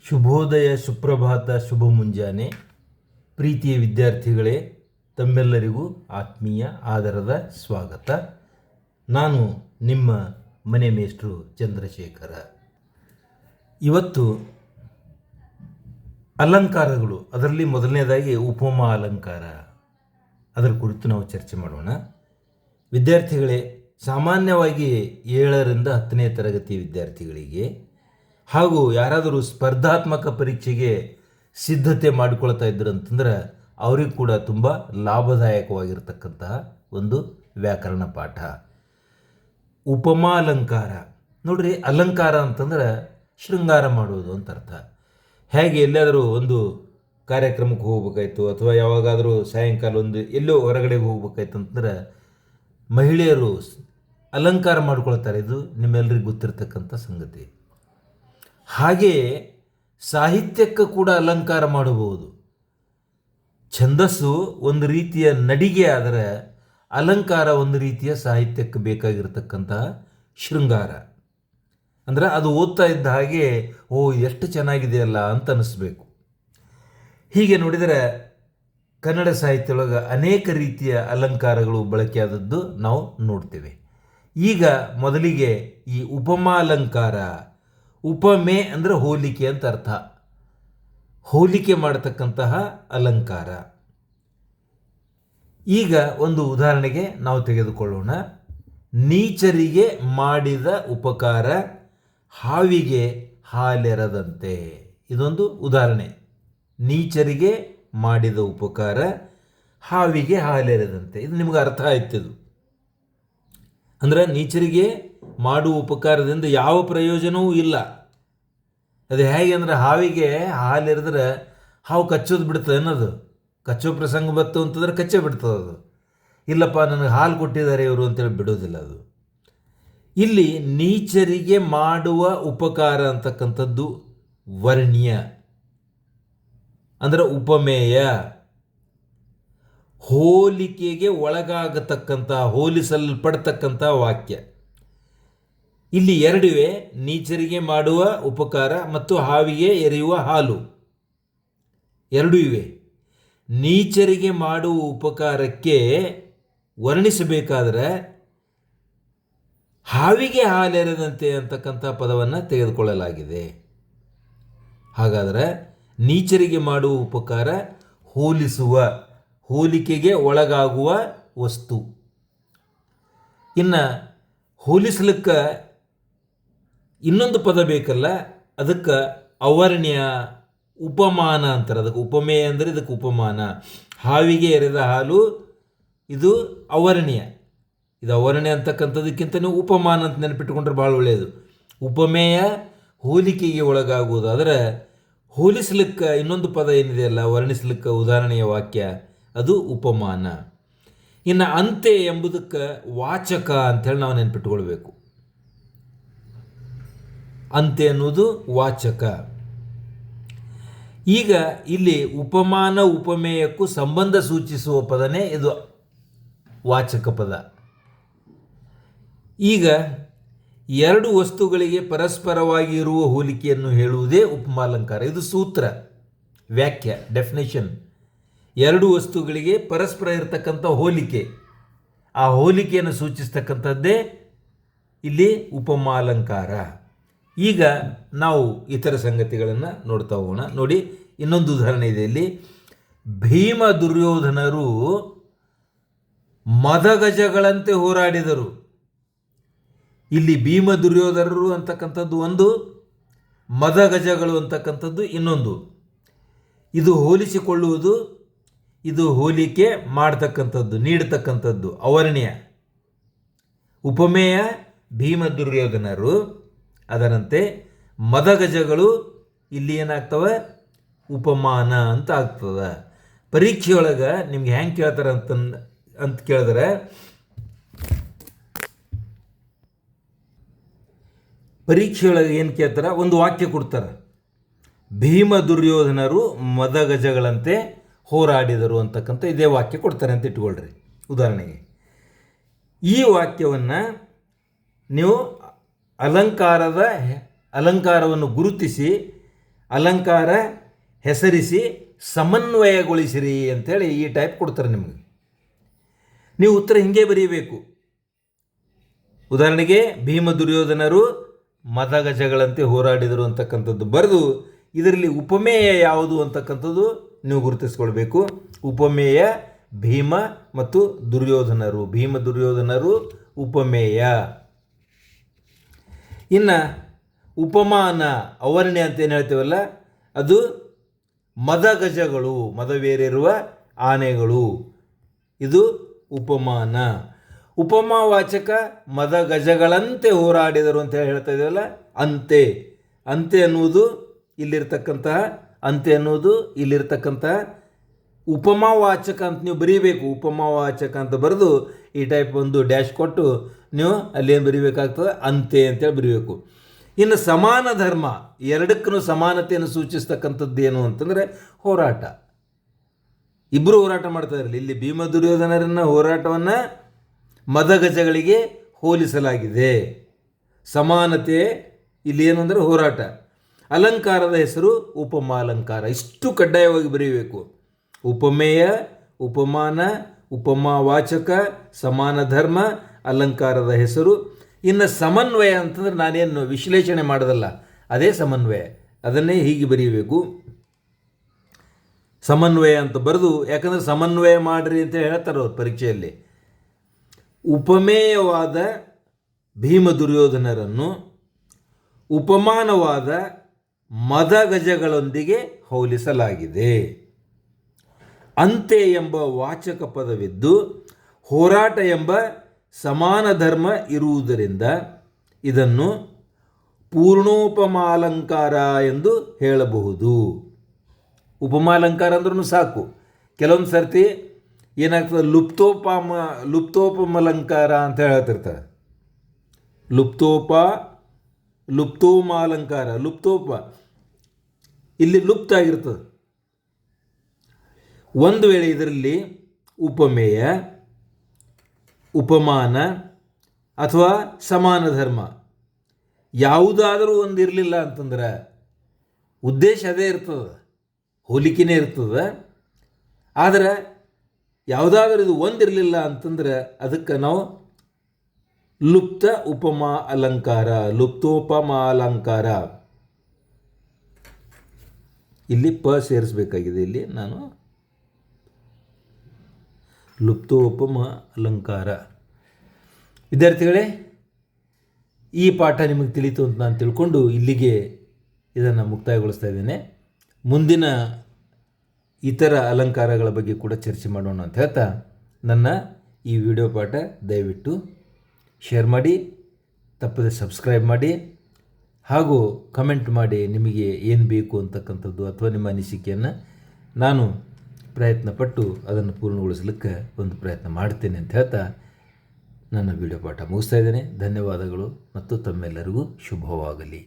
ಶುಭೋದಯ, ಸುಪ್ರಭಾತ, ಶುಭ ಮುಂಜಾನೆ. ಪ್ರೀತಿಯ ವಿದ್ಯಾರ್ಥಿಗಳೇ, ತಮ್ಮೆಲ್ಲರಿಗೂ ಆತ್ಮೀಯ ಆದರದ ಸ್ವಾಗತ. ನಾನು ನಿಮ್ಮ ಮನೆ ಮೇಷ್ಟ್ರು ಚಂದ್ರಶೇಖರ. ಇವತ್ತು ಅಲಂಕಾರಗಳು, ಅದರಲ್ಲಿ ಮೊದಲನೇದಾಗಿ ಉಪಮಾ ಅಲಂಕಾರ, ಅದರ ಕುರಿತು ನಾವು ಚರ್ಚೆ ಮಾಡೋಣ. ವಿದ್ಯಾರ್ಥಿಗಳೇ, ಸಾಮಾನ್ಯವಾಗಿ 7ರಿಂದ 10ನೇ ತರಗತಿ ವಿದ್ಯಾರ್ಥಿಗಳಿಗೆ ಹಾಗೂ ಯಾರಾದರೂ ಸ್ಪರ್ಧಾತ್ಮಕ ಪರೀಕ್ಷೆಗೆ ಸಿದ್ಧತೆ ಮಾಡಿಕೊಳ್ತಾ ಇದ್ರು ಅಂತಂದ್ರೆ ಅವ್ರಿಗೆ ಕೂಡ ತುಂಬ ಲಾಭದಾಯಕವಾಗಿರ್ತಕ್ಕಂತಹ ಒಂದು ವ್ಯಾಕರಣ ಪಾಠ ಉಪಮಾ ಅಲಂಕಾರ. ನೋಡ್ರಿ, ಅಲಂಕಾರ ಅಂತಂದ್ರೆ ಶೃಂಗಾರ ಮಾಡೋದು ಅಂತ ಅರ್ಥ. ಹೇಗೆ ಎಲ್ಲಾದರೂ ಒಂದು ಕಾರ್ಯಕ್ರಮಕ್ಕೆ ಹೋಗ್ಬೇಕಾಯ್ತು ಅಥವಾ ಯಾವಾಗಾದರೂ ಸಾಯಂಕಾಲ ಒಂದು ಎಲ್ಲೋ ಹೊರಗಡೆಗೆ ಹೋಗ್ಬೇಕಾಯ್ತು ಅಂತಂದ್ರೆ ಮಹಿಳೆಯರು ಅಲಂಕಾರ ಮಾಡ್ಕೊಳ್ತಾರೆ. ಇದು ನಿಮ್ಮೆಲ್ಲರಿಗೂ ಗೊತ್ತಿರ್ತಕ್ಕಂಥ ಸಂಗತಿ. ಹಾಗೆಯೇ ಸಾಹಿತ್ಯಕ್ಕೆ ಕೂಡ ಅಲಂಕಾರ ಮಾಡಬಹುದು. ಛಂದಸ್ಸು ಒಂದು ರೀತಿಯ ನಡಿಗೆ ಆದರೆ ಅಲಂಕಾರ ಒಂದು ರೀತಿಯ ಸಾಹಿತ್ಯಕ್ಕೆ ಬೇಕಾಗಿರ್ತಕ್ಕಂತಹ ಶೃಂಗಾರ. ಅಂದರೆ ಅದು ಓದ್ತಾ ಇದ್ದ ಹಾಗೆ ಎಷ್ಟು ಚೆನ್ನಾಗಿದೆಯಲ್ಲ ಅಂತ ಅನ್ನಿಸ್ಬೇಕು. ಹೀಗೆ ನೋಡಿದರೆ ಕನ್ನಡ ಸಾಹಿತ್ಯದೊಳಗೆ ಅನೇಕ ರೀತಿಯ ಅಲಂಕಾರಗಳು ಬಳಕೆಯಾದದ್ದು ನಾವು ನೋಡ್ತೇವೆ. ಈಗ ಮೊದಲಿಗೆ ಈ ಉಪಮಾ ಅಲಂಕಾರ, ಉಪಮೆ ಅಂದರೆ ಹೋಲಿಕೆ ಅಂತ ಅರ್ಥ. ಹೋಲಿಕೆ ಮಾಡತಕ್ಕಂತಹ ಅಲಂಕಾರ. ಈಗ ಒಂದು ಉದಾಹರಣೆಗೆ ನಾವು ತೆಗೆದುಕೊಳ್ಳೋಣ. ನೀಚರಿಗೆ ಮಾಡಿದ ಉಪಕಾರ ಹಾವಿಗೆ ಹಾಲೆರದಂತೆ. ಇದೊಂದು ಉದಾಹರಣೆ. ನೀಚರಿಗೆ ಮಾಡಿದ ಉಪಕಾರ ಹಾವಿಗೆ ಹಾಲೆರದಂತೆ. ಇದು ನಿಮ್ಗೆ ಅರ್ಥ ಆಯ್ತದು. ಅಂದರೆ ನೀಚರಿಗೆ ಮಾಡುವ ಉಪಕಾರದಿಂದ ಯಾವ ಪ್ರಯೋಜನವೂ ಇಲ್ಲ. ಅದು ಹೇಗೆ ಅಂದರೆ, ಹಾವಿಗೆ ಹಾಲೆರೆದ್ರೆ ಹಾವು ಕಚ್ಚೋದು ಬಿಡ್ತದೆ ಅನ್ನೋದು. ಕಚ್ಚೋ ಪ್ರಸಂಗ ಬತ್ತು ಅಂತಂದ್ರೆ ಕಚ್ಚೇ ಬಿಡ್ತದೆ ಅದು. ಇಲ್ಲಪ್ಪ ನನಗೆ ಹಾಲು ಕೊಟ್ಟಿದ್ದಾರೆ ಇವರು ಅಂತೇಳಿ ಬಿಡೋದಿಲ್ಲ ಅದು. ಇಲ್ಲಿ ನೀಚರಿಗೆ ಮಾಡುವ ಉಪಕಾರ ಅಂತಕ್ಕಂಥದ್ದು ವರ್ಣ್ಯ, ಅಂದರೆ ಉಪಮೇಯ, ಹೋಲಿಕೆಗೆ ಒಳಗಾಗತಕ್ಕಂಥ, ಹೋಲಿಸಲ್ಪಡ್ತಕ್ಕಂಥ ವಾಕ್ಯ. ಇಲ್ಲಿ ಎರಡಿವೆ, ನೀಚರಿಗೆ ಮಾಡುವ ಉಪಕಾರ ಮತ್ತು ಹಾವಿಗೆ ಎರೆಯುವ ಹಾಲು, ಎರಡೂ ಇವೆ. ನೀಚರಿಗೆ ಮಾಡುವ ಉಪಕಾರಕ್ಕೆ ವರ್ಣಿಸಬೇಕಾದ್ರೆ ಹಾವಿಗೆ ಹಾಲೆರೆದಂತೆ ಅಂತಕ್ಕಂಥ ಪದವನ್ನು ತೆಗೆದುಕೊಳ್ಳಲಾಗಿದೆ. ಹಾಗಾದರೆ ನೀಚರಿಗೆ ಮಾಡುವ ಉಪಕಾರ ಹೋಲಿಸುವ, ಹೋಲಿಕೆಗೆ ಒಳಗಾಗುವ ವಸ್ತು. ಇನ್ನು ಹೋಲಿಸ್ಲಿಕ್ಕೆ ಇನ್ನೊಂದು ಪದ ಬೇಕಲ್ಲ, ಅದಕ್ಕೆ ಅವರ್ಣ್ಯ, ಉಪಮಾನ ಅಂತಾರೆ. ಅದಕ್ಕೆ ಉಪಮೇಯ ಅಂದರೆ ಇದಕ್ಕೆ ಉಪಮಾನ. ಹಾವಿಗೆ ಎರೆದ ಹಾಲು ಇದು ಅವರ್ಣ್ಯ. ಇದು ಅವರ್ಣ್ಯ ಅಂತಕ್ಕಂಥದಕ್ಕಿಂತ ನೀವು ಉಪಮಾನ ಅಂತ ನೆನಪಿಟ್ಟುಕೊಂಡ್ರೆ ಭಾಳ ಒಳ್ಳೆಯದು. ಉಪಮೇಯ ಹೋಲಿಕೆಗೆ ಒಳಗಾಗುವುದು. ಆದರೆ ಹೋಲಿಸ್ಲಿಕ್ಕೆ ಇನ್ನೊಂದು ಪದ ಏನಿದೆಯಲ್ಲ, ವರ್ಣಿಸ್ಲಿಕ್ಕೆ ಉದಾಹರಣೆಯ ವಾಕ್ಯ, ಅದು ಉಪಮಾನ. ಇನ್ನು ಅಂತೆ ಎಂಬುದಕ್ಕೆ ವಾಚಕ ಅಂಥೇಳಿ ನಾವು ನೆನಪಿಟ್ಟುಕೊಳ್ಬೇಕು. ಅಂತೆ ಅನ್ನೋದು ವಾಚಕ. ಈಗ ಇಲ್ಲಿ ಉಪಮಾನ ಉಪಮೇಯಕ್ಕೂ ಸಂಬಂಧ ಸೂಚಿಸುವ ಪದನೇ ಇದು ವಾಚಕ ಪದ. ಈಗ ಎರಡು ವಸ್ತುಗಳಿಗೆ ಪರಸ್ಪರವಾಗಿ ಇರುವ ಹೋಲಿಕೆಯನ್ನು ಹೇಳುವುದೇ ಉಪಮಾಲಂಕಾರ. ಇದು ಸೂತ್ರ, ವ್ಯಾಖ್ಯ, ಡೆಫಿನೇಷನ್. ಎರಡು ವಸ್ತುಗಳಿಗೆ ಪರಸ್ಪರ ಇರತಕ್ಕಂಥ ಹೋಲಿಕೆ, ಆ ಹೋಲಿಕೆಯನ್ನು ಸೂಚಿಸ್ತಕ್ಕಂಥದ್ದೇ ಇಲ್ಲಿ ಉಪಮಾಲಂಕಾರ. ಈಗ ನಾವು ಇತರ ಸಂಗತಿಗಳನ್ನು ನೋಡ್ತಾ ಹೋಗೋಣ. ನೋಡಿ, ಇನ್ನೊಂದು ಉದಾಹರಣೆ ಇದೆ ಇಲ್ಲಿ. ಭೀಮ ದುರ್ಯೋಧನರು ಮದಗಜಗಳಂತೆ ಹೋರಾಡಿದರು. ಇಲ್ಲಿ ಭೀಮ ದುರ್ಯೋಧನರು ಅಂತಕ್ಕಂಥದ್ದು ಒಂದು, ಮದಗಜಗಳು ಅಂತಕ್ಕಂಥದ್ದು ಇನ್ನೊಂದು. ಇದು ಹೋಲಿಸಿಕೊಳ್ಳುವುದು, ಇದು ಹೋಲಿಕೆ ಮಾಡ್ತಕ್ಕಂಥದ್ದು, ನೀಡತಕ್ಕಂಥದ್ದು ಅವರ್ಣ್ಯ. ಉಪಮೇಯ ಭೀಮ ದುರ್ಯೋಧನರು, ಅದರಂತೆ ಮದಗಜಗಳು ಇಲ್ಲಿ ಏನಾಗ್ತವೆ, ಉಪಮಾನ ಅಂತ ಆಗ್ತದೆ. ಪರೀಕ್ಷೆಯೊಳಗೆ ನಿಮ್ಗೆ ಹೆಂಗೆ ಕೇಳ್ತಾರೆ ಅಂತ ಕೇಳಿದ್ರೆ, ಪರೀಕ್ಷೆಯೊಳಗೆ ಏನು ಕೇಳ್ತಾರೆ, ಒಂದು ವಾಕ್ಯ ಕೊಡ್ತಾರೆ. ಭೀಮ ದುರ್ಯೋಧನರು ಮದಗಜಗಳಂತೆ ಹೋರಾಡಿದರು ಅಂತಕ್ಕಂಥ ಇದೇ ವಾಕ್ಯ ಕೊಡ್ತಾರೆ ಅಂತ ಇಟ್ಕೊಳ್ರಿ ಉದಾಹರಣೆಗೆ. ಈ ವಾಕ್ಯವನ್ನು ನೀವು ಅಲಂಕಾರವನ್ನು ಗುರುತಿಸಿ ಅಲಂಕಾರ ಹೆಸರಿಸಿ ಸಮನ್ವಯಗೊಳಿಸಿರಿ ಅಂಥೇಳಿ ಈ ಟೈಪ್ ಕೊಡ್ತಾರೆ ನಿಮಗೆ. ನೀವು ಉತ್ತರ ಹಿಂಗೆ ಬರೀಬೇಕು. ಉದಾಹರಣೆಗೆ ಭೀಮ ದುರ್ಯೋಧನರು ಮದಗಜಗಳಂತೆ ಹೋರಾಡಿದರು ಅಂತಕ್ಕಂಥದ್ದು ಬರೆದು ಇದರಲ್ಲಿ ಉಪಮೇಯ ಯಾವುದು ಅಂತಕ್ಕಂಥದ್ದು ನೀವು ಗುರುತಿಸ್ಕೊಳ್ಬೇಕು. ಉಪಮೇಯ ಭೀಮ ಮತ್ತು ದುರ್ಯೋಧನರು, ಭೀಮ ದುರ್ಯೋಧನರು ಉಪಮೇಯ. ಇನ್ನು ಉಪಮಾನ ಅವರ್ಣ್ಯ ಅಂತ ಏನು ಹೇಳ್ತೇವಲ್ಲ, ಅದು ಮದಗಜಗಳು, ಮದವೇರಿರುವ ಆನೆಗಳು, ಇದು ಉಪಮಾನ. ಉಪಮಾವಾಚಕ ಮದಗಜಗಳಂತೆ ಹೋರಾಡಿದರು ಅಂತ ಹೇಳ್ತಾ ಇದ್ದೇವಲ್ಲ, ಅಂತೆ. ಅಂತೆ ಅನ್ನುವುದು ಇಲ್ಲಿರ್ತಕ್ಕಂತಹ, ಅಂತೆ ಅನ್ನುವುದು ಇಲ್ಲಿರ್ತಕ್ಕಂತಹ ಉಪಮಾವಾಚಕ ಅಂತ ನೀವು ಬರೀಬೇಕು. ಉಪಮಾವಾಚಕ ಅಂತ ಬರೆದು ಈ ಟೈಪ್ ಒಂದು ಡ್ಯಾಶ್ ಕೊಟ್ಟು ನೀವು ಅಲ್ಲೇನು ಬರೀಬೇಕಾಗ್ತದೆ, ಅಂತೆ ಅಂತೇಳಿ ಬರೀಬೇಕು. ಇನ್ನು ಸಮಾನ ಧರ್ಮ, ಎರಡಕ್ಕೂ ಸಮಾನತೆಯನ್ನು ಸೂಚಿಸ್ತಕ್ಕಂಥದ್ದು ಏನು ಅಂತಂದರೆ ಹೋರಾಟ. ಇಬ್ಬರು ಹೋರಾಟ ಮಾಡ್ತಾ ಇರಲಿ. ಇಲ್ಲಿ ಭೀಮ ದುರ್ಯೋಧನರನ್ನ ಹೋರಾಟವನ್ನು ಮದಗಜಗಳಿಗೆ ಹೋಲಿಸಲಾಗಿದೆ. ಸಮಾನತೆ ಇಲ್ಲಿ ಏನು ಅಂದರೆ ಹೋರಾಟ. ಅಲಂಕಾರದ ಹೆಸರು ಉಪಮಾಲಂಕಾರ. ಇಷ್ಟು ಕಡ್ಡಾಯವಾಗಿ ಬರೀಬೇಕು. ಉಪಮೇಯ, ಉಪಮಾನ, ಉಪಮಾವಾಚಕ, ಸಮಾನ ಧರ್ಮ, ಅಲಂಕಾರದ ಹೆಸರು. ಇನ್ನು ಸಮನ್ವಯ ಅಂತಂದ್ರೆ ನಾನೇನು ವಿಶ್ಲೇಷಣೆ ಮಾಡೋದಲ್ಲ, ಅದೇ ಸಮನ್ವಯ, ಅದನ್ನೇ ಹೀಗೆ ಬರೀಬೇಕು. ಸಮನ್ವಯ ಅಂತ ಬರೆದು, ಯಾಕಂದರೆ ಸಮನ್ವಯ ಮಾಡಿರಿ ಅಂತ ಹೇಳ್ತಾರೆ ಅವ್ರು ಪರೀಕ್ಷೆಯಲ್ಲಿ. ಉಪಮೇಯವಾದ ಭೀಮ ದುರ್ಯೋಧನರನ್ನು ಉಪಮಾನವಾದ ಮದಗಜಗಳೊಂದಿಗೆ ಹೋಲಿಸಲಾಗಿದೆ. ಅಂತೆ ಎಂಬ ವಾಚಕ ಪದವಿದ್ದು ಹೋರಾಟ ಎಂಬ ಸಮಾನ ಧರ್ಮ ಇರುವುದರಿಂದ ಇದನ್ನು ಪೂರ್ಣೋಪಮಾಲಂಕಾರ ಎಂದು ಹೇಳಬಹುದು. ಉಪಮಾಲಂಕಾರ ಅಂದ್ರೂ ಸಾಕು. ಕೆಲವೊಂದು ಸರ್ತಿ ಏನಾಗ್ತದೆ, ಲುಪ್ತೋಪಮಲಂಕಾರ ಅಂತ ಹೇಳ್ತಿರ್ತಾರೆ. ಲುಪ್ತೋಮಾಲಂಕಾರ, ಲುಪ್ತೋಪ ಇಲ್ಲಿ ಲುಪ್ತ ಆಗಿರ್ತದೆ. ಒಂದು ವೇಳೆ ಇದರಲ್ಲಿ ಉಪಮೇಯ, ಉಪಮಾನ ಅಥವಾ ಸಮಾನ ಧರ್ಮ ಯಾವುದಾದರೂ ಒಂದು ಇರಲಿಲ್ಲ ಅಂತಂದ್ರೆ ಉದ್ದೇಶ ಅದೇ ಇರ್ತದೆ, ಹೋಲಿಕೆನೇ ಇರ್ತದೆ. ಆದರೆ ಯಾವುದಾದ್ರೂ ಇದು ಒಂದಿರಲಿಲ್ಲ ಅಂತಂದ್ರೆ ಅದಕ್ಕೆ ನಾವು ಲುಪ್ತ ಉಪಮಾ ಅಲಂಕಾರ, ಲುಪ್ತೋಪಮಾ ಅಲಂಕಾರ. ಇಲ್ಲಿ ಪ ಸೇರಿಸಬೇಕಾಗಿದೆ. ಇಲ್ಲಿ ನಾನು ಲುಪ್ತೋಪಮ ಅಲಂಕಾರ. ವಿದ್ಯಾರ್ಥಿಗಳೇ, ಈ ಪಾಠ ನಿಮಗೆ ತಿಳಿತು ಅಂತ ನಾನು ತಿಳ್ಕೊಂಡು ಇಲ್ಲಿಗೆ ಇದನ್ನು ಮುಕ್ತಾಯಗೊಳಿಸ್ತಾ ಇದ್ದೇನೆ. ಮುಂದಿನ ಇತರ ಅಲಂಕಾರಗಳ ಬಗ್ಗೆ ಕೂಡ ಚರ್ಚೆ ಮಾಡೋಣ ಅಂತ ಹೇಳ್ತಾ ನನ್ನ ಈ ವಿಡಿಯೋ ಪಾಠ ದಯವಿಟ್ಟು ಶೇರ್ ಮಾಡಿ, ತಪ್ಪದೆ ಸಬ್ಸ್ಕ್ರೈಬ್ ಮಾಡಿ, ಹಾಗೂ ಕಮೆಂಟ್ ಮಾಡಿ ನಿಮಗೆ ಏನು ಬೇಕು ಅಂತಕ್ಕಂಥದ್ದು ಅಥವಾ ನಿಮ್ಮ ಅನಿಸಿಕೆಯನ್ನು ನಾನು ಪ್ರಯತ್ನಪಟ್ಟು ಅದನ್ನು ಪೂರ್ಣಗೊಳಿಸಲಿಕ್ಕೆ ಒಂದು ಪ್ರಯತ್ನ ಮಾಡ್ತೇನೆ ಅಂತ ಹೇಳ್ತಾ ನನ್ನ ವಿಡಿಯೋ ಪಾಠ ಮುಗಿಸ್ತಾ ಇದ್ದೇನೆ. ಧನ್ಯವಾದಗಳು ಮತ್ತು ತಮ್ಮೆಲ್ಲರಿಗೂ ಶುಭವಾಗಲಿ.